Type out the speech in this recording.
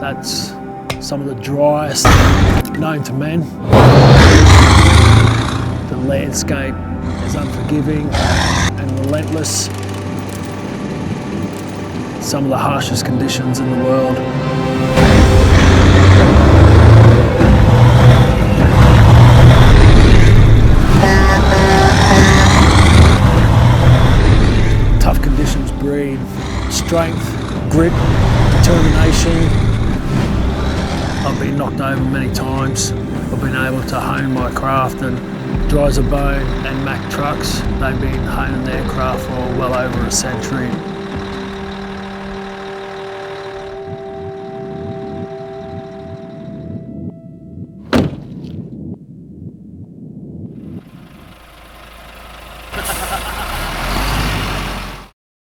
That's some of the driest known to men. The landscape is unforgiving and relentless. Some of the harshest conditions in the world. Tough conditions breed strength, grit, determination. I've been knocked over many times. I've been able to hone my craft, and Drizabone and Mack Trucks, they've been honing their craft for well over a century.